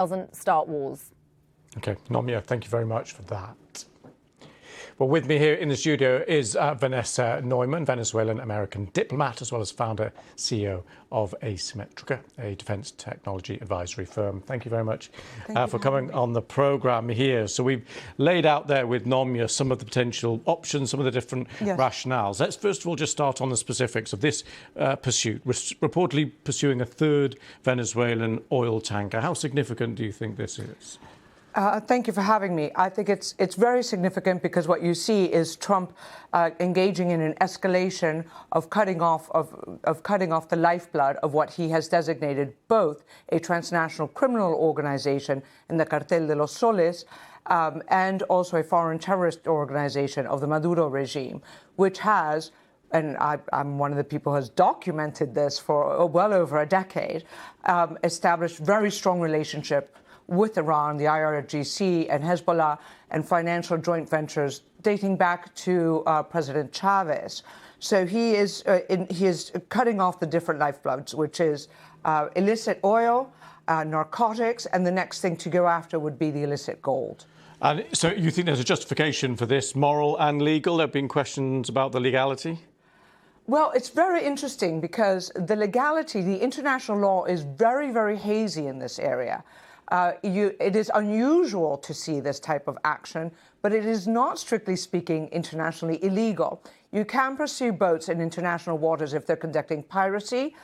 doesn't start wars. Okay, Nomia, thank you very much for that. Well, with me here in the studio is Vanessa Neumann, Venezuelan American diplomat, as well as founder, CEO of Asymmetrica, a defence technology advisory firm. Thank you very much for coming on the programme here. So we've laid out there with Nomia some of the potential options, some of the different rationales. Let's first of all just start on the specifics of this pursuit. We're reportedly pursuing a third Venezuelan oil tanker. How significant do you think this is? Thank you for having me. I think it's very significant because what you see is Trump engaging in an escalation of cutting off the lifeblood of what he has designated both a transnational criminal organization in the Cartel de los Soles and also a foreign terrorist organization of the Maduro regime, which has, and I'm one of the people who has documented this for well over a decade, established very strong relationship with Iran, the IRGC, and Hezbollah, and financial joint ventures dating back to President Chavez. So he is cutting off the different lifebloods, which is illicit oil, narcotics, and the next thing to go after would be the illicit gold. And so you think there's a justification for this, moral and legal? There have been questions about the legality? Well, it's very interesting because the legality, the international law is very, very hazy in this area. It is unusual to see this type of action, but it is not, strictly speaking, internationally illegal. You can pursue boats in international waters if they're conducting piracy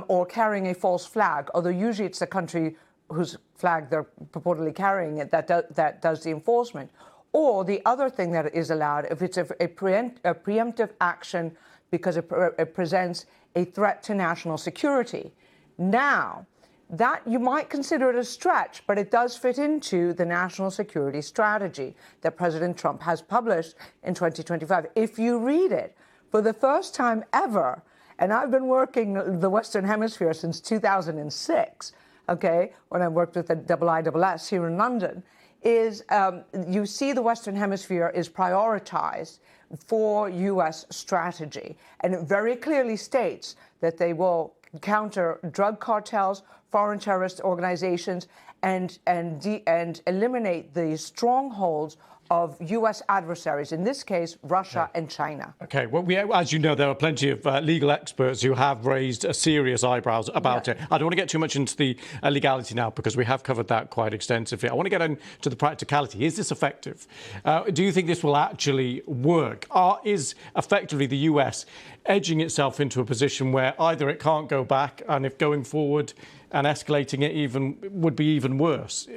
or carrying a false flag, although usually it's the country whose flag they're purportedly carrying that does the enforcement. Or the other thing that is allowed, if it's a preemptive action because it presents a threat to national security. Now, that you might consider it a stretch, but it does fit into the national security strategy that President Trump has published in 2025. If you read it, for the first time ever, and I've been working the Western Hemisphere since 2006, okay, when I worked with the IISS here in London, is you see the Western Hemisphere is prioritized for U.S. strategy. And it very clearly states that they will counter drug cartels, foreign terrorist organizations, and eliminate the strongholds of U.S. adversaries, in this case, Russia and China. Okay, well, as you know, there are plenty of legal experts who have raised serious eyebrows about it. I don't want to get too much into the legality now because we have covered that quite extensively. I want to get into the practicality. Is this effective? Do you think this will actually work? Is effectively the U.S. edging itself into a position where either it can't go back, and if going forward and escalating it would be even worse?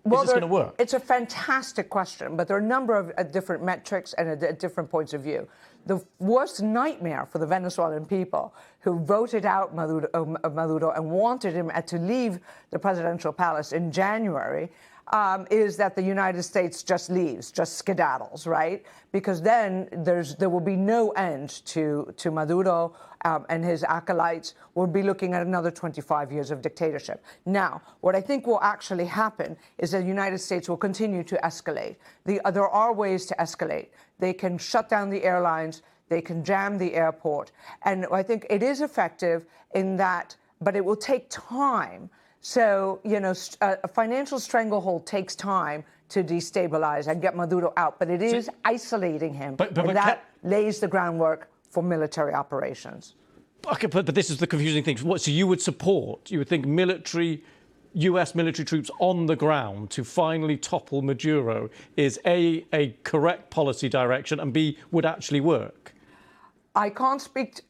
Well, is this going to work? It's a fantastic question, but there are a number of different metrics and different points of view. The worst nightmare for the Venezuelan people who voted out Maduro and wanted him to leave the presidential palace in January is that the United States just leaves, just skedaddles, right? Because then there will be no end to Maduro and his acolytes. We'll be looking at another 25 years of dictatorship. Now, what I think will actually happen is that the United States will continue to escalate. There are ways to escalate. They can shut down the airlines. They can jam the airport. And I think it is effective in that, but it will take time. So, you know, a financial stranglehold takes time to destabilize and get Maduro out, but it is isolating him, and that lays the groundwork for military operations. Okay, but this is the confusing thing. So you would think U.S. military troops on the ground to finally topple Maduro is A, correct policy direction, and B, would actually work? I can't speak,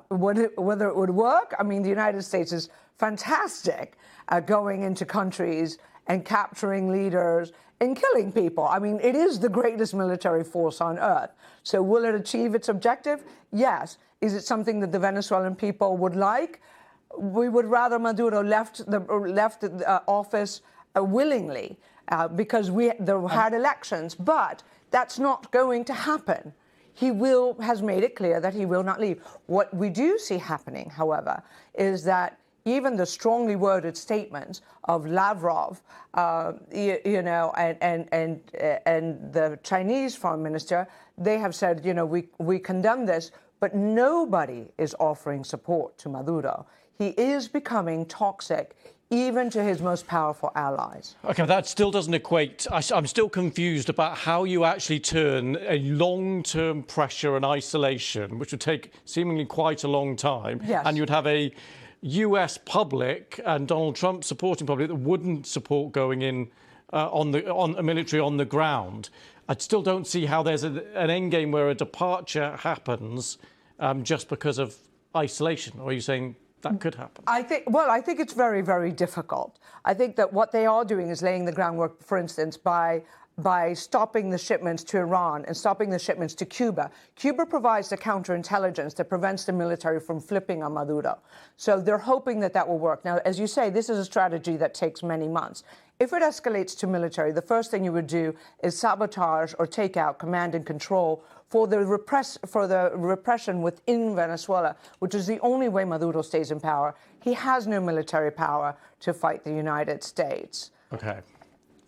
whether it would work. I mean, the United States is fantastic at going into countries and capturing leaders and killing people. I mean, it is the greatest military force on earth. So will it achieve its objective? Yes. Is it something that the Venezuelan people would like? We would rather Maduro left the office willingly because there had elections, but that's not going to happen. He has made it clear that he will not leave. What we do see happening, however, is that even the strongly worded statements of Lavrov, and the Chinese foreign minister, they have said, we condemn this, but nobody is offering support to Maduro. He is becoming toxic even to his most powerful allies. OK, that still doesn't equate. I'm still confused about how you actually turn a long-term pressure and isolation, which would take seemingly quite a long time, Yes. and you'd have a US public and Donald Trump supporting public that wouldn't support going in on a military on the ground. I still don't see how there's an end game where a departure happens just because of isolation. Or are you saying that could happen? I think it's very, very difficult. I think that what they are doing is laying the groundwork, for instance, by stopping the shipments to Iran and stopping the shipments to Cuba. Cuba provides the counterintelligence that prevents the military from flipping on Maduro. So they're hoping that that will work. Now, as you say, this is a strategy that takes many months. If it escalates to military, the first thing you would do is sabotage or take out command and control for the repression within Venezuela, which is the only way Maduro stays in power. He has no military power to fight the United States. OK.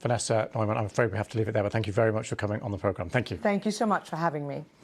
Vanessa Neumann, I'm afraid we have to leave it there, but thank you very much for coming on the programme. Thank you. Thank you so much for having me.